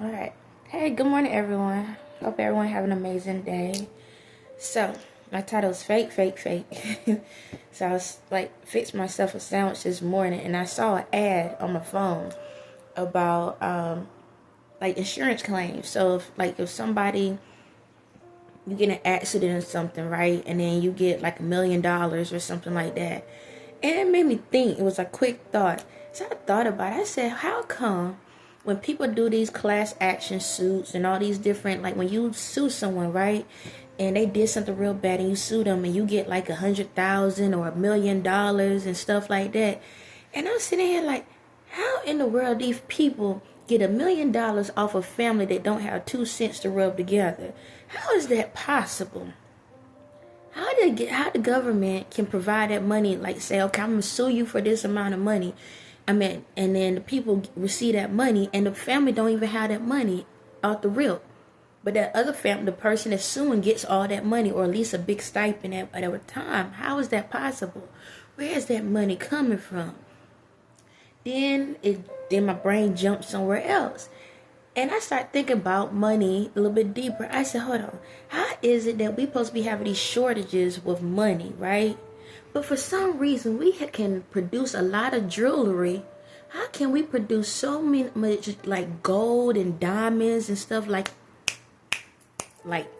All right. Hey, good morning, everyone. Hope everyone have an amazing day. So, my title is fake, fake, fake. So I was like, fixed myself a sandwich this morning, and I saw an ad on my phone about like insurance claims. So if somebody, you get in an accident or something, right, and then you get like $1 million or something like that, and it made me think. It was a quick thought. So I thought about it. I said, how come when people do these class action suits and all these different, like when you sue someone, right, and they did something real bad and you sue them and you get like $100,000 or $1 million and stuff like that, and I'm sitting here like, how in the world these people get $1 million off a family that don't have 2 cents to rub together? How is that possible? How the government can provide that money, like say, okay, I'm gonna sue you for this amount of money. I mean, and then the people receive that money, and the family don't even have that money out the rip. But that other family, the person that's suing, gets all that money, or at least a big stipend at a time. How is that possible? Where is that money coming from? Then my brain jumped somewhere else. And I started thinking about money a little bit deeper. I said, hold on. How is it that we supposed to be having these shortages with money, right? But for some reason, we can produce a lot of jewelry. How can we produce so much like gold and diamonds and stuff like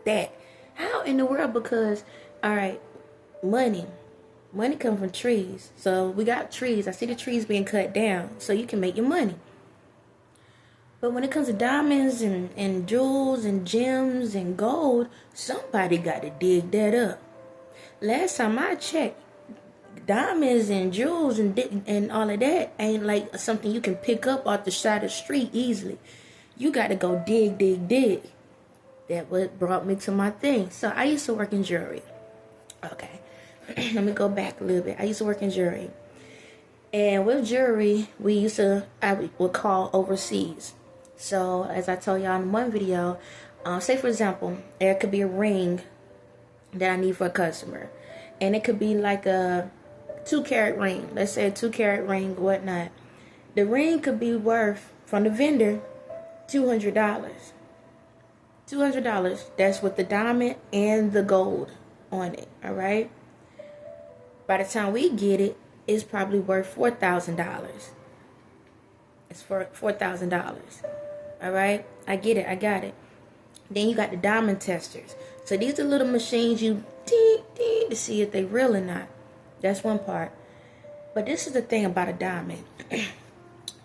that? How in the world? Because, all right, money comes from trees. So we got trees. I see the trees being cut down so you can make your money. But when it comes to diamonds and jewels and gems and gold, somebody got to dig that up. Last time I checked, diamonds and jewels and all of that ain't like something you can pick up off the side of the street easily. You got to go dig. That what brought me to my thing. So I used to work in jewelry. Okay, let me go back a little bit. I used to work in jewelry. And with jewelry, I would call overseas. So, as I told y'all in one video, say for example, there could be a ring that I need for a customer. And it could be like a 2-carat ring. Let's say a 2-carat ring, whatnot. The ring could be worth, from the vendor, $200. $200. That's with the diamond and the gold on it, all right? By the time we get it, it's probably worth $4,000. It's for $4,000. All right, I get it, I got it. Then you got the diamond testers. So these are little machines you ding to see if they real or not. That's one part. But this is the thing about a diamond.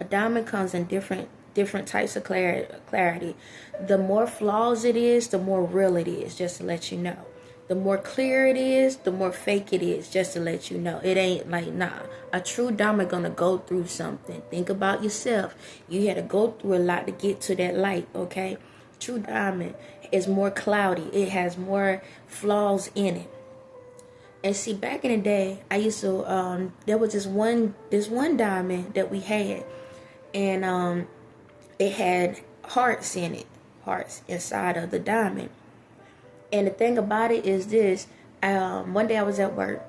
A diamond comes in different types of clarity. The more flaws it is, the more real it is, just to let you know. The more clear it is, the more fake it is, just to let you know. It ain't like, nah. A true diamond gonna go through something. Think about yourself. You had to go through a lot to get to that light, okay? True diamond is more cloudy. It has more flaws in it. And see, back in the day, I used to, there was this one diamond that we had. And it had hearts in it. Hearts inside of the diamond. And the thing about it is this, one day I was at work,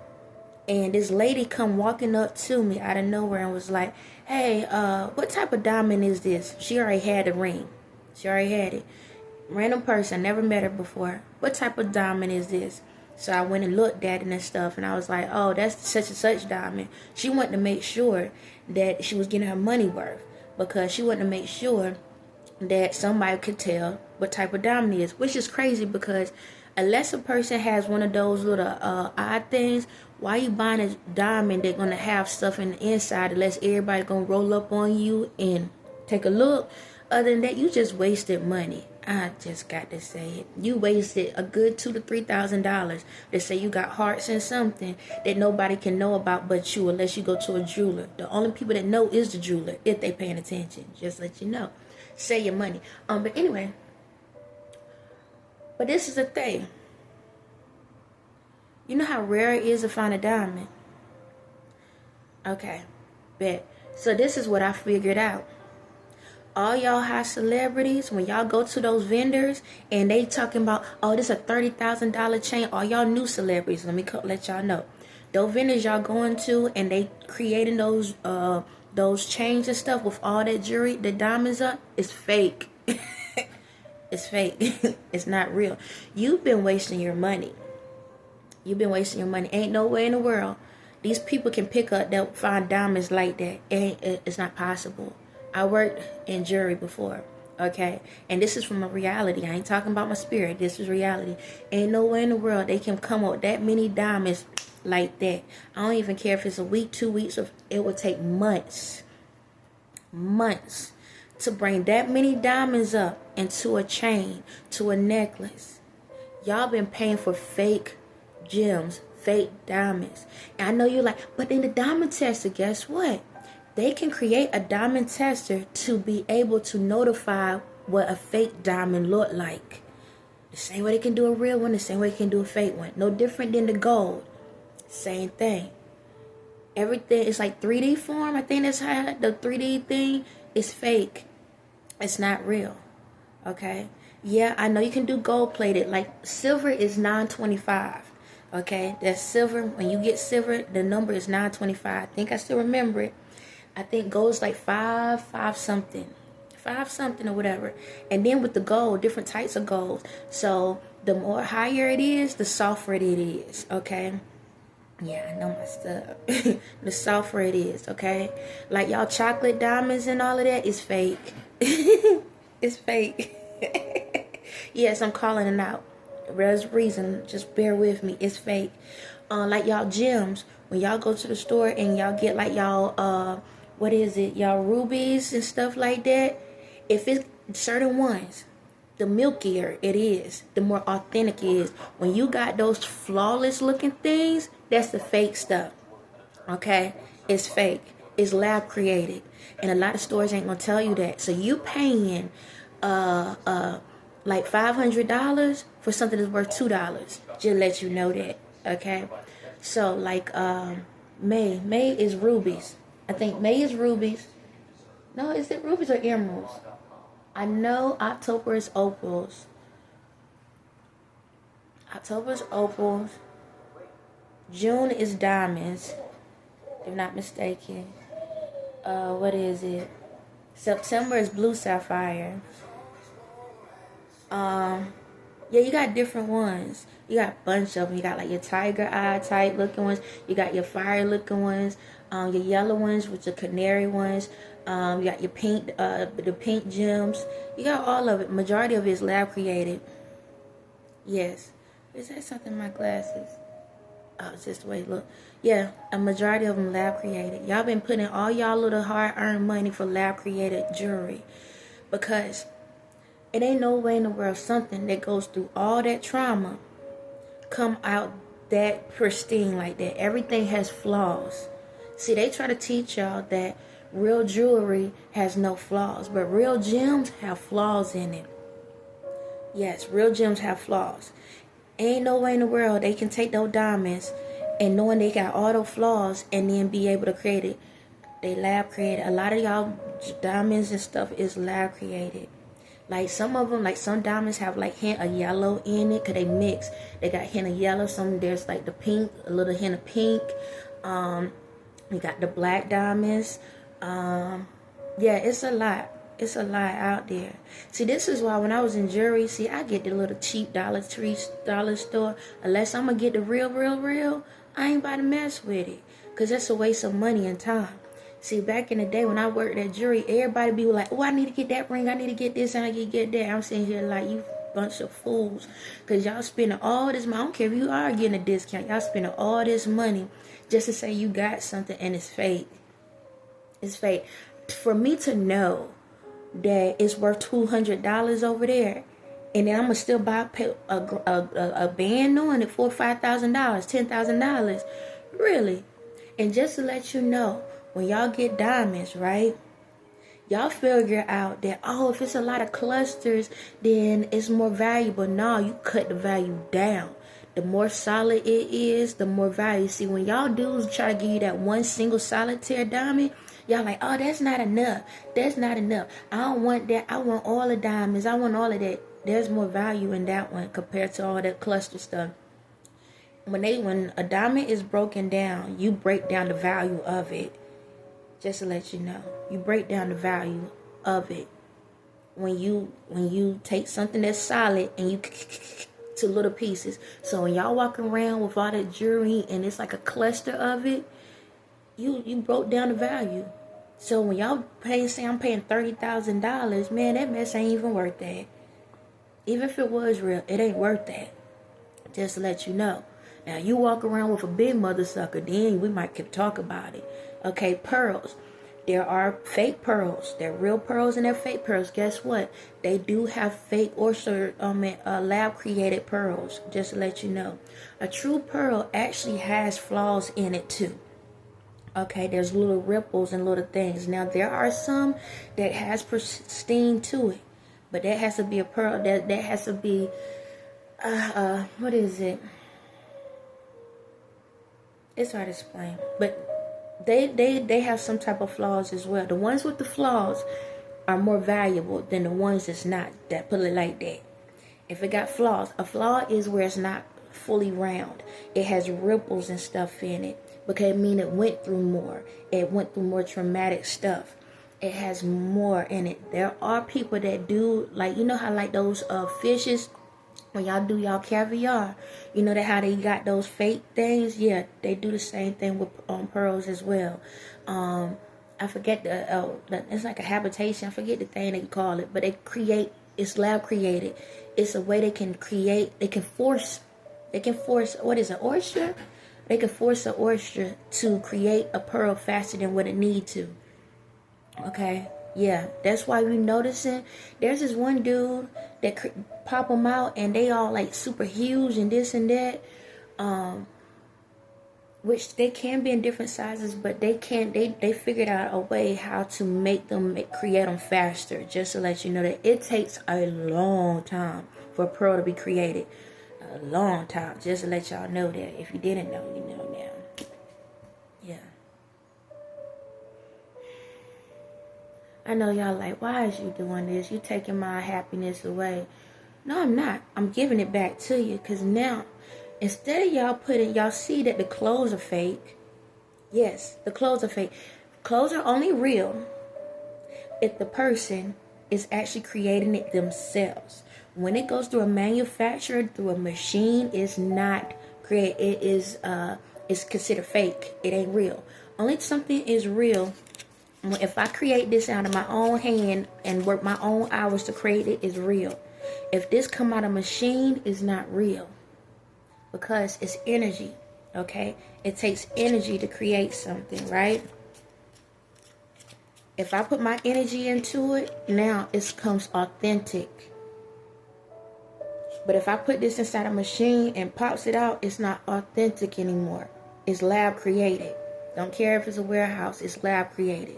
and this lady come walking up to me out of nowhere and was like, hey, what type of diamond is this? She already had the ring. She already had it. Random person, never met her before. What type of diamond is this? So I went and looked at it and stuff, and I was like, oh, that's such and such diamond. She wanted to make sure that she was getting her money worth, because she wanted to make sure that somebody could tell what type of diamond it is, which is crazy, because unless a person has one of those little odd things, why you buying a diamond that's gonna have stuff in the inside unless everybody gonna roll up on you and take a look? Other than that, you just wasted money. I just got to say it. You wasted a good $2,000 to $3,000 to say you got hearts in something that nobody can know about but you, unless you go to a jeweler. The only people that know is the jeweler, if they paying attention. Just let you know. Save your money. But anyway. But this is the thing. You know how rare it is to find a diamond? Okay. Bet. So this is what I figured out. All y'all high celebrities, when y'all go to those vendors and they talking about, oh, this is a $30,000 chain. All y'all new celebrities, let me let y'all know. Those vendors y'all going to and they creating those chains and stuff with all that jewelry, the diamonds up, is fake. It's fake. It's not real. You've been wasting your money. You've been wasting your money. Ain't no way in the world these people can pick up that find diamonds like that. It's not possible. I worked in jewelry before, okay? And this is from a reality. I ain't talking about my spirit. This is reality. Ain't no way in the world they can come up with that many diamonds like that. I don't even care if it's a week, 2 weeks, or it would take months to bring that many diamonds up into a chain, to a necklace. Y'all been paying for fake gems, fake diamonds. And I know you're like, but in the diamond tester, guess what? They can create a diamond tester to be able to notify what a fake diamond look like. The same way they can do a real one, the same way they can do a fake one. No different than the gold. Same thing. Everything is like 3D form. I think that's how the 3D thing is fake. It's not real. Okay? Yeah, I know you can do gold plated. Like silver is $9.25. Okay? That's silver. When you get silver, the number is $9.25. I think I still remember it. I think gold's like five something or whatever. And then with the gold, different types of gold. So the more higher it is, the softer it is. Okay? Yeah, I know my stuff. The softer it is, okay? Like y'all chocolate diamonds and all of that is fake. It's fake. Yes, I'm calling it out. There's a reason. Just bear with me. It's fake. Like y'all gems. When y'all go to the store and y'all get like y'all, what is it? Y'all rubies and stuff like that. If it's certain ones, the milkier it is, the more authentic it is. When you got those flawless looking things, that's the fake stuff. Okay? It's fake. It's lab created. And a lot of stores ain't gonna tell you that. So you paying like $500 for something that's worth $2. Just let you know that. Okay? So like May is rubies. I think May is rubies. No, is it rubies or emeralds? I know October is opals. October is opals. June is diamonds, if I'm not mistaken. What is it? September is blue sapphire. Yeah, you got different ones. You got a bunch of them. You got like your tiger eye type looking ones. You got your fire looking ones. Your yellow ones, which are canary ones. You got your pink, the pink gems. You got all of it. Majority of it is lab created. Yes. Is that something in my glasses? Oh, it's just the way it look. Yeah, a majority of them lab created. Y'all been putting all y'all little hard-earned money for lab created jewelry. Because it ain't no way in the world something that goes through all that trauma come out that pristine like that. Everything has flaws. See, they try to teach y'all that real jewelry has no flaws, but real gems have flaws in it. Yes, real gems have flaws. Ain't no way in the world they can take those diamonds and knowing they got all those flaws and then be able to create it. They lab created. A lot of y'all diamonds and stuff is lab created. Like some of them, like some diamonds have like hint of yellow in it because they mix. They got hint of yellow. Some there's like the pink, a little hint of pink. We got the black diamonds. Yeah, it's a lot. It's a lot out there. See, this is why when I was in jewelry, see, I get the little cheap Dollar store. Unless I'm going to get the real, I ain't about to mess with it. Because that's a waste of money and time. See, back in the day when I worked at jewelry, everybody be like, oh, I need to get that ring. I need to get this. I need to get that. I'm sitting here like, you bunch of fools. Because y'all spending all this money. I don't care if you are getting a discount. Y'all spending all this money just to say you got something and it's fake. It's fake. For me to know that it's worth $200 over there, and then I'm gonna still buy a band on it for $5,000, $10,000, really. And just to let you know, when y'all get diamonds, right? Y'all figure out that, oh, if it's a lot of clusters, then it's more valuable. No, you cut the value down. The more solid it is, the more value. See, when y'all dudes try to give you that one single solitaire diamond, y'all like, oh, that's not enough. That's not enough. I don't want that. I want all the diamonds. I want all of that. There's more value in that one compared to all that cluster stuff. When a diamond is broken down, you break down the value of it. Just to let you know. You break down the value of it. when you take something that's solid and you to little pieces. So when y'all walk around with all that jewelry and it's like a cluster of it, you broke down the value. So when y'all say I'm paying $30,000, man, that mess ain't even worth that. Even if it was real, it ain't worth that. Just to let you know. Now you walk around with a big mother sucker, then we might could talk about it. Okay, pearls. There are fake pearls. There are real pearls and there are fake pearls. Guess what? They do have fake or lab created pearls. Just to let you know. A true pearl actually has flaws in it too. Okay, there's little ripples and little things. Now there are some that has pristine to it, but that has to be a pearl. That has to be what is it? It's hard to explain, but they have some type of flaws as well. The ones with the flaws are more valuable than the ones that's not. That put it like that. If it got flaws, a flaw is where it's not fully round. It has ripples and stuff in it. Because it means it went through more. It went through more traumatic stuff. It has more in it. There are people that do, like, you know how like those fishes, when y'all do y'all caviar, you know that how they got those fake things? Yeah, they do the same thing with pearls as well. I forget it's like a habitation. I forget the thing they call it. But they create, it's lab created. It's a way they can create, they can force, what is it, oyster? They can force an oyster to create a pearl faster than what it needs to. Okay? Yeah, that's why we noticing. There's this one dude that pop them out and they all like super huge and this and that. Which they can be in different sizes, but they figured out a way how to make them, create them faster. Just to let you know that it takes a long time for a pearl to be created. A long time, just to let y'all know that. If you didn't know, you know now. Yeah. I know y'all like, why is you doing this? You taking my happiness away. No, I'm not. I'm giving it back to you. Because now, instead of y'all see that the clothes are fake. Yes, the clothes are fake. Clothes are only real if the person is actually creating it themselves. When it goes through a manufacturer, through a machine, it's not created. It is it's considered fake. It ain't real. Only something is real if I create this out of my own hand and work my own hours to create it, is real. If this come out of machine, it's not real. Because it's energy. Okay? It takes energy to create something, right? If I put my energy into it, now it comes authentic. But if I put this inside a machine and pops it out, it's not authentic anymore. It's lab created. Don't care if it's a warehouse, it's lab created.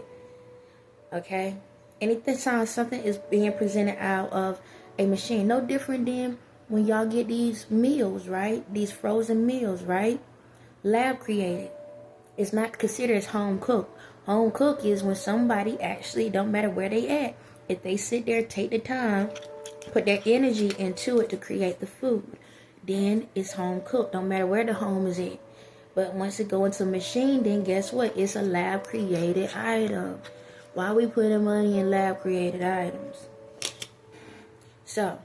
Okay? Anytime something is being presented out of a machine, no different than when y'all get these meals, right? These frozen meals, right? Lab created. It's not considered as home cooked. Home cooked is when somebody actually, don't matter where they at, if they sit there, take the time, put their energy into it to create the food, then it's home cooked. Don't matter where the home is at. But once it go into a machine, then guess what? It's a lab created item. Why are we putting money in lab created items? So,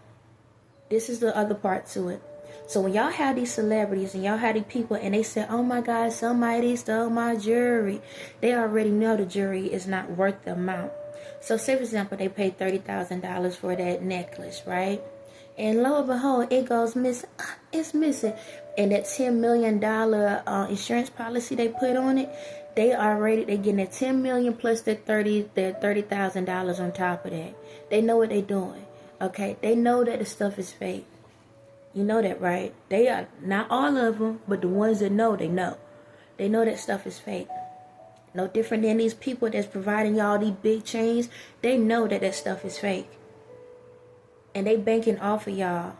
this is the other part to it. So when y'all have these celebrities and y'all have these people and they say, oh my God, somebody stole my jewelry, they already know the jewelry is not worth the amount. So say, for example, they paid $30,000 for that necklace, right? And lo and behold, it goes missing. It's missing. And that $10 million insurance policy they put on it, they getting that $10 million plus that $30,000 on top of that. They know what they're doing. Okay? They know that the stuff is fake. You know that, right? They are not all of them, but the ones that know, they know. They know that stuff is fake. No different than these people that's providing y'all these big chains. They know that that stuff is fake. And they banking off of y'all.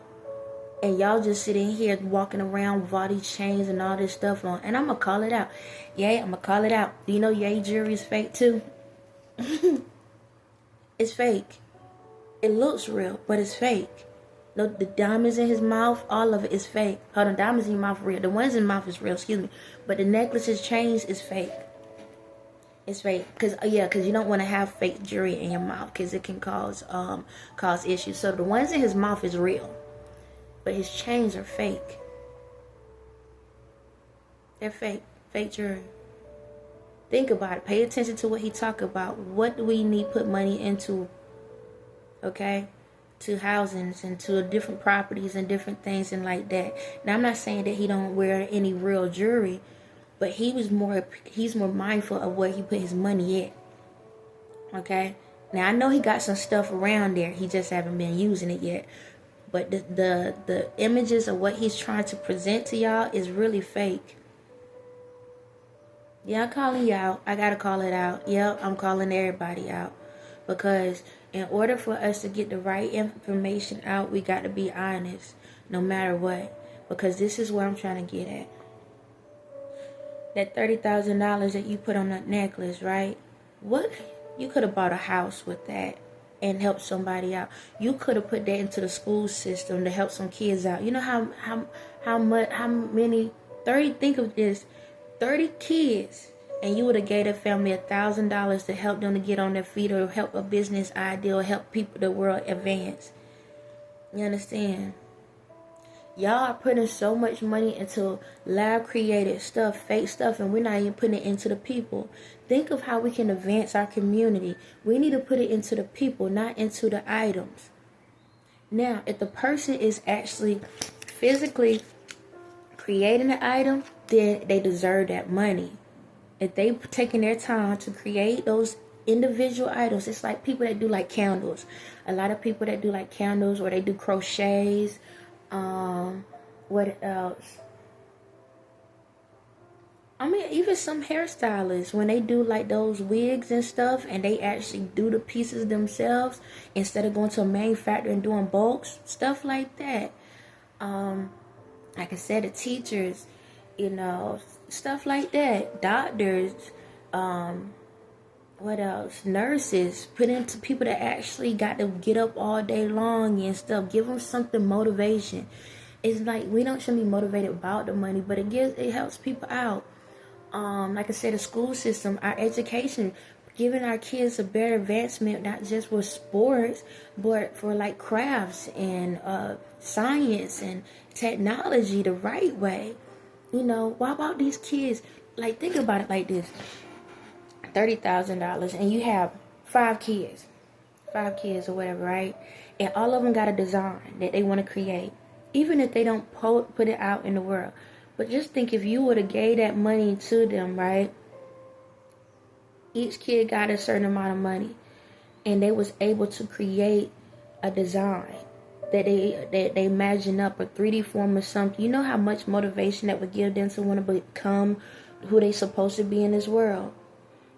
And y'all just sitting here walking around with all these chains and all this stuff on. And I'm going to call it out. Yeah, I'm going to call it out. Do you know Ye jewelry is fake too? It's fake. It looks real, but it's fake. No, the diamonds in his mouth, all of it is fake. Hold on, diamonds in your mouth real. The ones in the mouth is real, excuse me. But the necklaces, chains is fake. It's fake, cause cause you don't want to have fake jewelry in your mouth, cause it can cause issues. So the ones in his mouth is real, but his chains are fake. They're fake jewelry. Think about it. Pay attention to what he talk about. What do we need put money into? Okay, to housings and to different properties and different things and like that. Now I'm not saying that he don't wear any real jewelry, but he's more mindful of where he put his money at. Okay? Now I know he got some stuff around there. He just haven't been using it yet. But the images of what he's trying to present to y'all is really fake. Yeah, I'm calling you out. I gotta call it out. Yep, I'm calling everybody out. Because in order for us to get the right information out, we got to be honest, no matter what. Because this is where I'm trying to get at. That $30,000 that you put on that necklace, right? What? You could have bought a house with that and helped somebody out. You could have put that into the school system to help some kids out. You know how many 30, think of this, 30 kids, and you would have gave a family $1,000 to help them to get on their feet, or help a business idea, or help people, the world advance. You understand? Y'all are putting so much money into lab created stuff, fake stuff, and we're not even putting it into the people. Think of how we can advance our community. We need to put it into the people, not into the items. Now, if the person is actually physically creating the item, then they deserve that money. If they've taken their time to create those individual items, it's like people that do like candles. A lot of people that do like candles, or they do crochets. What else? I mean, even some hairstylists, when they do like those wigs and stuff, and they actually do the pieces themselves instead of going to a manufacturer and doing bulks, stuff like that. Like I said, the teachers, you know, stuff like that. Doctors, what else? Nurses, put into people that actually got to get up all day long and stuff. Give them something motivation. It's like we shouldn't be motivated about the money, but it helps people out. Like I said, the school system, our education, giving our kids a better advancement, not just with sports, but for like crafts and science and technology the right way. You know, why about these kids? Like, think about it like this. $30,000, and you have 5 kids or whatever, right? And all of them got a design that they want to create, even if they don't put it out in the world. But just think, if you would have gave that money to them, right? Each kid got a certain amount of money, and they was able to create a design that they imagine up, a 3D form or something. You know how much motivation that would give them to want to become who they supposed to be in this world.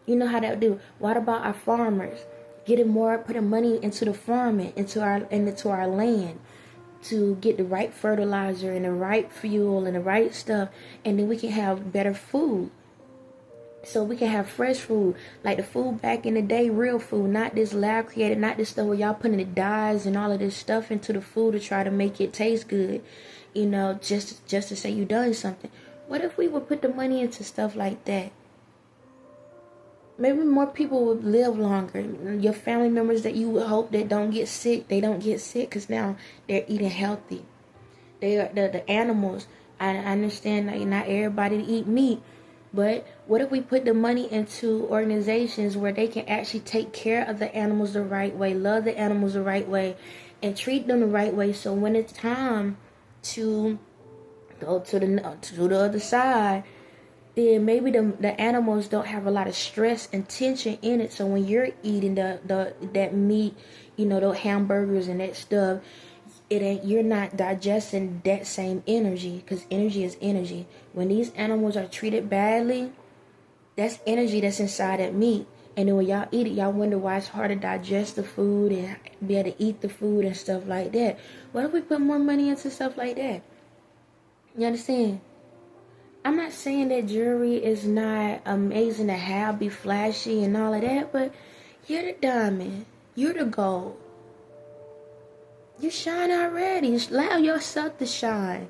You know how that would do. What about our farmers? Putting money into the farming, into our land, to get the right fertilizer and the right fuel and the right stuff, and then we can have better food. So we can have fresh food, like the food back in the day, real food, not this lab created, not this stuff where y'all putting the dyes and all of this stuff into the food to try to make it taste good, you know, just to say you done something. What if we would put the money into stuff like that? Maybe more people would live longer. Your family members that you would hope that don't get sick, they don't get sick because now they're eating healthy. They are the animals. I understand that not everybody eat meat, but what if we put the money into organizations where they can actually take care of the animals the right way, love the animals the right way, and treat them the right way, so when it's time to go to the other side, then maybe the animals don't have a lot of stress and tension in it. So when you're eating that meat, you know, those hamburgers and that stuff, you're not digesting that same energy, because energy is energy. When these animals are treated badly, that's energy that's inside that meat. And then when y'all eat it, y'all wonder why it's hard to digest the food and be able to eat the food and stuff like that. What if we put more money into stuff like that? You understand? I'm not saying that jewelry is not amazing to have, be flashy and all of that, but you're the diamond. You're the gold. You shine already. Allow yourself to shine.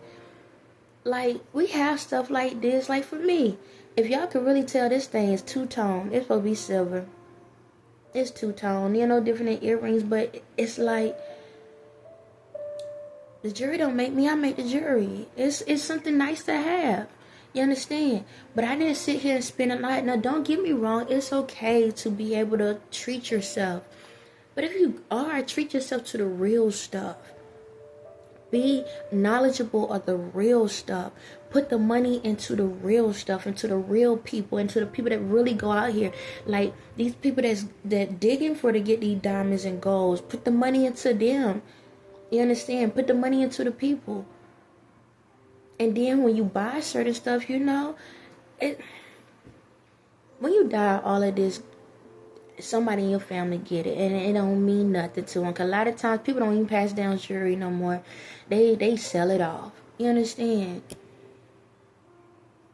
Like, we have stuff like this. Like, for me, If y'all could really tell, this thing is two-tone. It's supposed to be silver. It's two-tone. You know, different than earrings, but it's like, the jewelry don't make me, I make the jewelry. It's something nice to have. You understand? But I didn't sit here and spend a lot. Now, don't get me wrong. It's okay to be able to treat yourself. But if you are, treat yourself to the real stuff. Be knowledgeable of the real stuff. Put the money into the real stuff, into the real people, into the people that really go out here. Like these people that digging for to get these diamonds and golds. Put the money into them. You understand? Put the money into the people. And then when you buy certain stuff, you know, when you die, all of this, somebody in your family get it, and it don't mean nothing to them. Cause a lot of times people don't even pass down jewelry no more. They sell it off. You understand?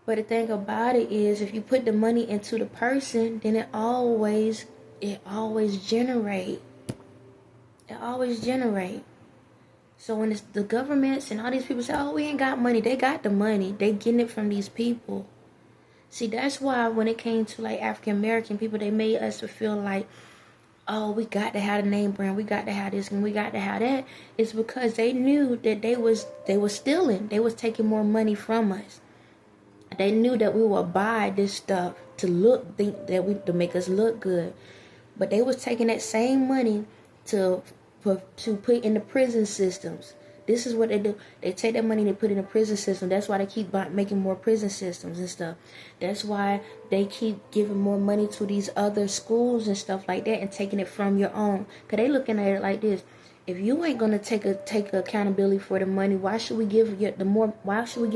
But the thing about it is, if you put the money into the person, then it always generate. It always generate. So when it's the governments and all these people say, oh, we ain't got money. They got the money. They getting it from these people. See, that's why when it came to like African American people, they made us feel like, oh, we got to have a name brand. We got to have this and we got to have that. It's because they knew that they was stealing. They was taking more money from us. They knew that we would buy this stuff to make us look good. But they was taking that same money to put in the prison systems. This is what they do. They take that money and they put in the prison system. That's why they keep making more prison systems and stuff. That's why they keep giving more money to these other schools and stuff like that and taking it from your own. Because they looking at it like this. If you ain't going to take accountability for the money, why should we give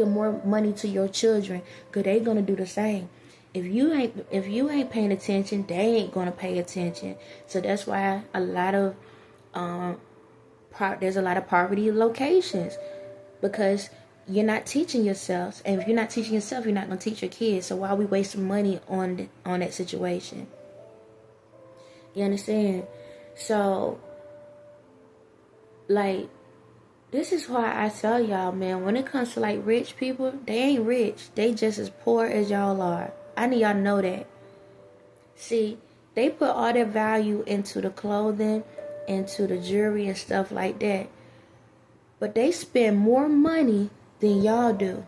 more money to your children? Because they going to do the same. If you ain't paying attention, they ain't going to pay attention. So that's why there's a lot of poverty locations, because you're not teaching yourself, and if you're not teaching yourself, you're not going to teach your kids. So why are we wasting money on that situation? You understand? So, like, this is why I tell y'all, man, when it comes to like rich people, they ain't rich. They just as poor as y'all are. I need y'all to know that. See, they put all their value into the clothing, into the jewelry and stuff like that, but they spend more money than y'all do.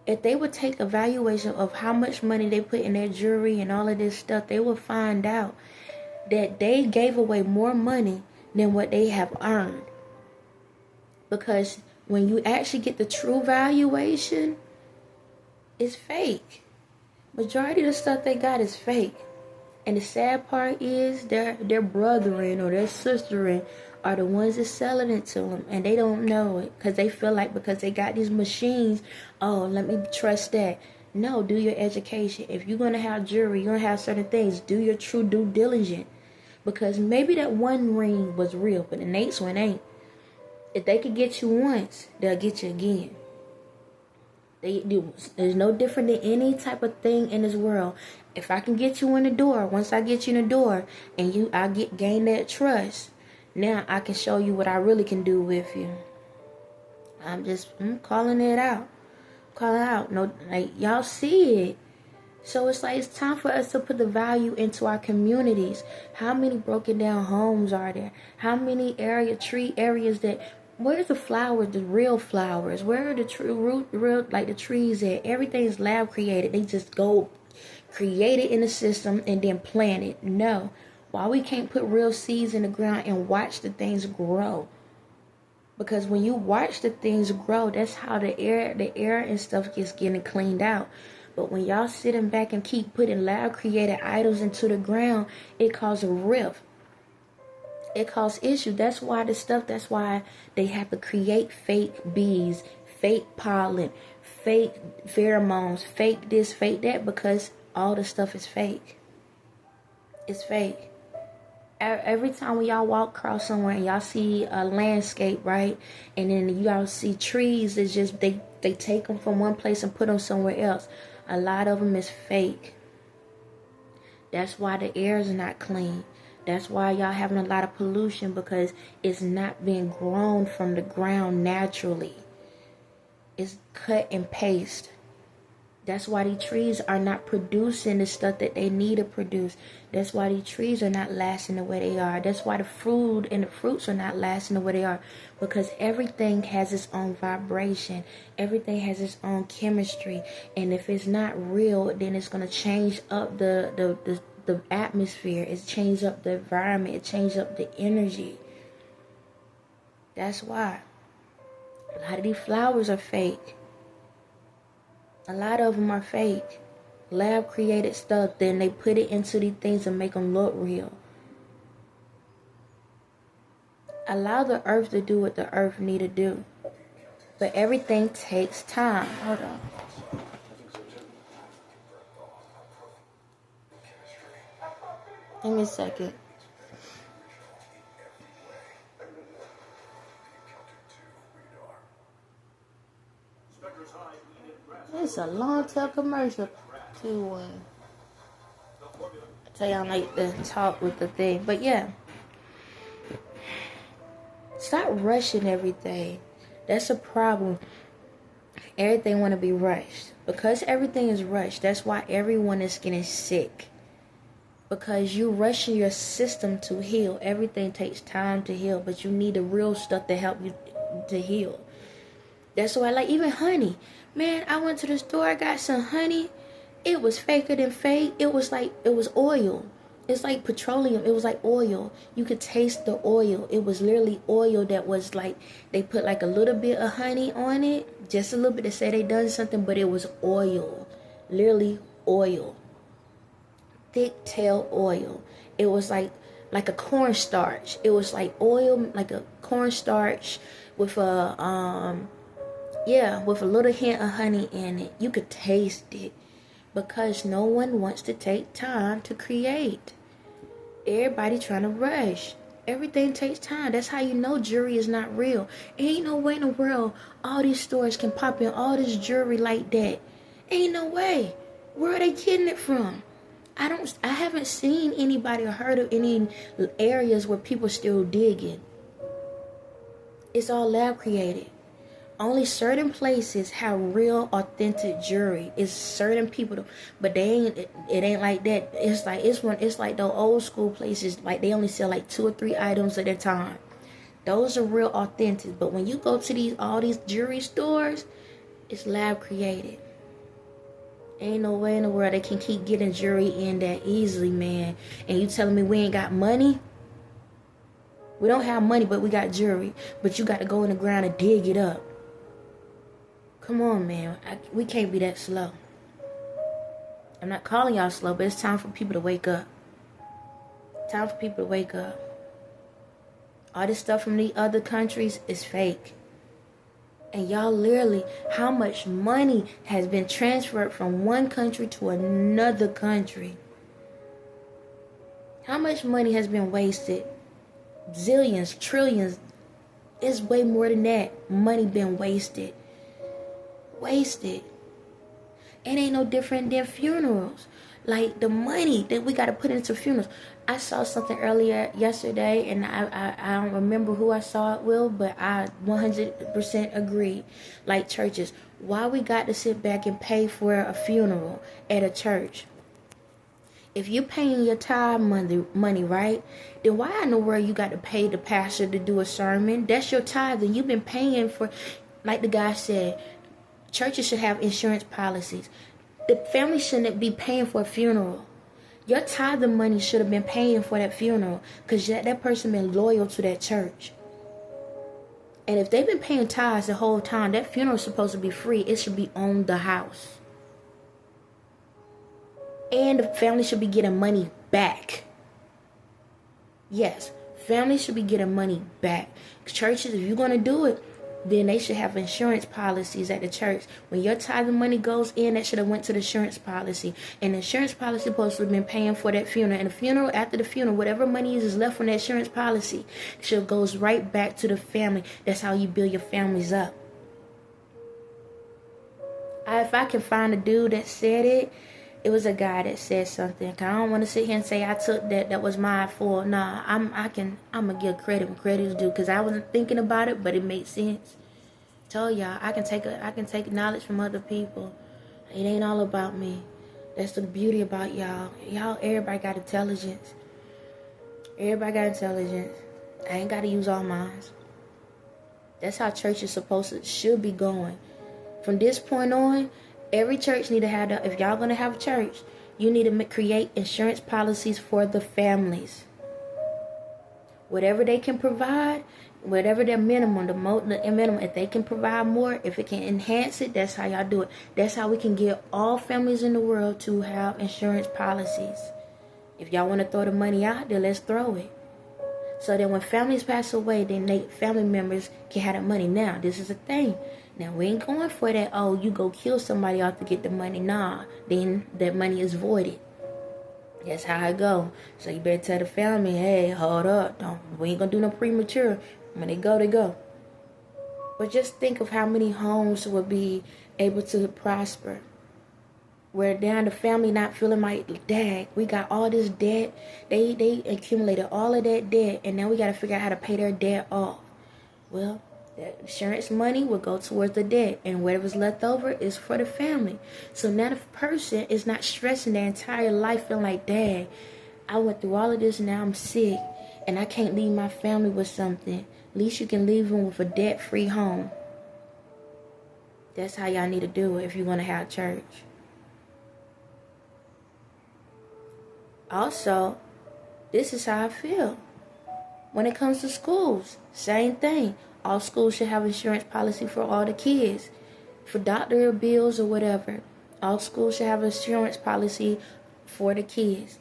If they would take a valuation of how much money they put in their jewelry and all of this stuff, they would find out that they gave away more money than what they have earned. Because when you actually get the true valuation, it's fake. Majority of the stuff they got is fake. And the sad part is their brethren or their sisterin are the ones that's selling it to them. And they don't know it because they feel like because they got these machines, oh, let me trust that. No, do your education. If you're going to have jewelry, you're going to have certain things, do your true due diligence. Because maybe that one ring was real, but the next one ain't. If they could get you once, they'll get you again. There's no different than any type of thing in this world. If I can get you in the door, once I get you in the door and I gain that trust, now I can show you what I really can do with you. I'm calling it out. Calling out. No, like y'all see it. So it's like it's time for us to put the value into our communities. How many broken down homes are there? How many tree areas that where's the flowers, the real flowers? Where are the real like the trees at? Everything's lab created. They just go create it in the system and then plant it. No. Why we can't put real seeds in the ground and watch the things grow? Because when you watch the things grow, that's how the air and stuff gets getting cleaned out. But when y'all sitting back and keep putting lab created items into the ground, it causes a rift. It causes issues. That's why they have to create fake bees, fake pollen, fake pheromones, fake this, fake that, because all the stuff is fake. It's fake. Every time when y'all walk across somewhere and y'all see a landscape, right? And then y'all see trees, it's just they take them from one place and put them somewhere else. A lot of them is fake. That's why the air is not clean. That's why y'all having a lot of pollution, because it's not being grown from the ground naturally. It's cut and paste. That's why these trees are not producing the stuff that they need to produce. That's why these trees are not lasting the way they are. That's why the food and the fruits are not lasting the way they are. Because everything has its own vibration. Everything has its own chemistry. And if it's not real, then it's going to change up the atmosphere. It changes up the environment. It changes up the energy. That's why. A lot of these flowers are fake. A lot of them are fake. Lab created stuff. Then they put it into these things and make them look real. Allow the earth to do what the earth need to do. But everything takes time. Hold on. Give me a second. It's a long-tail commercial. 2-1. I tell y'all I like to talk with the thing. But yeah. Stop rushing everything. That's a problem. Everything want to be rushed. Because everything is rushed, that's why everyone is getting sick. Because you rushing your system to heal. Everything takes time to heal. But you need the real stuff to help you to heal. That's why, like, even honey. Man, I went to the store, I got some honey. It was faker than fake. It was oil. It's like petroleum. It was like oil. You could taste the oil. It was literally oil that was like, they put like a little bit of honey on it. Just a little bit to say they done something, but it was oil. Literally oil. Thick tail oil. It was like a cornstarch. It was like oil, like a cornstarch with a with a little hint of honey in it. You could taste it. Because no one wants to take time to create. Everybody trying to rush. Everything takes time. That's how you know jewelry is not real. Ain't no way in the world all these stores can pop in all this jewelry like that. Ain't no way. Where are they getting it from? I haven't seen anybody or heard of any areas where people still digging. It's all lab created. Only certain places have real authentic jewelry. It's certain people, but it ain't like that. It's like those old school places, like they only sell like 2 or 3 items at a time. Those are real authentic. But when you go to all these jewelry stores, it's lab created. Ain't no way in the world they can keep getting jewelry in that easily, man. And you telling me we ain't got money? We don't have money, but we got jewelry. But you got to go in the ground and dig it up. Come on, man. We can't be that slow. I'm not calling y'all slow, but it's time for people to wake up. Time for people to wake up. All this stuff from the other countries is fake. And y'all literally, how much money has been transferred from one country to another country? How much money has been wasted? Zillions, trillions. It's way more than that. Money been wasted. Wasted. It ain't no different than funerals. Like the money that we got to put into funerals. I saw something earlier yesterday, and I don't remember who I saw it with, but I 100% agree. Like churches, why we got to sit back and pay for a funeral at a church? If you're paying your tithe money, right? Then why in the world you got to pay the pastor to do a sermon? That's your tithe, and you've been paying for, like the guy said. Churches should have insurance policies. The family shouldn't be paying for a funeral. Your tithe money should have been paying for that funeral because that person been loyal to that church. And if they've been paying tithes the whole time, that funeral is supposed to be free. It should be on the house. And the family should be getting money back. Yes, families should be getting money back. Churches, if you're going to do it, then they should have insurance policies at the church. When your tithe money goes in, that should have went to the insurance policy. And the insurance policy supposed to have been paying for that funeral. And the funeral, after the funeral, whatever money is left from that insurance policy, should goes right back to the family. That's how you build your families up. If I can find a dude that said it, it was a guy that said something. I don't want to sit here and say I took that was my fault. Nah, I'm gonna give credit when credit is due, because I wasn't thinking about it, but it made sense. Told y'all I can take knowledge from other people. It ain't all about me. That's the beauty about y'all. Everybody got intelligence. Everybody got intelligence. I ain't got to use all mine. That's how church is should be going. From this point on, every church need to have if y'all going to have a church, you need to create insurance policies for the families. Whatever they can provide, whatever their minimum, the minimum, if they can provide more, if it can enhance it, that's how y'all do it. That's how we can get all families in the world to have insurance policies. If y'all want to throw the money out there, let's throw it. So that when families pass away, then family members can have that money. Now, this is a thing. Now, we ain't going for that, oh, you go kill somebody out to get the money. Nah, then that money is voided. That's how I go. So you better tell the family, hey, hold up. We ain't going to do no premature. When they go, they go. But just think of how many homes would be able to prosper. Where down the family not feeling like, dang, we got all this debt. They accumulated all of that debt, and now we got to figure out how to pay their debt off. Well, that insurance money will go towards the debt, and whatever's left over is for the family. So now the person is not stressing their entire life, feeling like, dang, I went through all of this, now I'm sick, and I can't leave my family with something. At least you can leave them with a debt-free home. That's how y'all need to do it if you want to have church. Also, this is how I feel. When it comes to schools, same thing. All schools should have insurance policy for all the kids. For doctor bills or whatever. All schools should have insurance policy for the kids.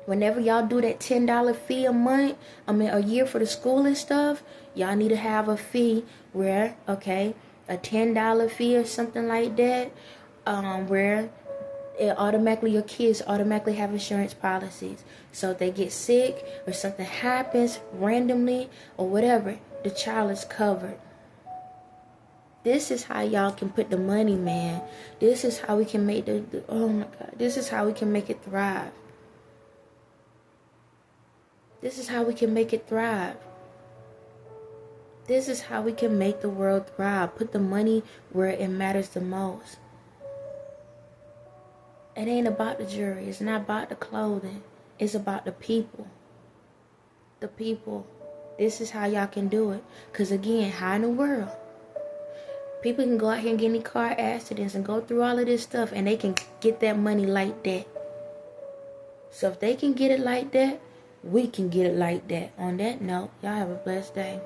Whenever y'all do that $10 fee a year for the school and stuff, y'all need to have a fee where, a $10 fee or something like that, where your kids automatically have insurance policies. So if they get sick or something happens randomly or whatever, the child is covered. This is how y'all can put the money, man. This is how we can make oh my God. This is how we can make it thrive. This is how we can make it thrive. This is how we can make the world thrive. Put the money where it matters the most. It ain't about the jewelry. It's not about the clothing. It's about the people. The people. This is how y'all can do it. Because again, how in the world? People can go out here and get any car accidents and go through all of this stuff, and they can get that money like that. So if they can get it like that, we can get it like that. On that note, y'all have a blessed day.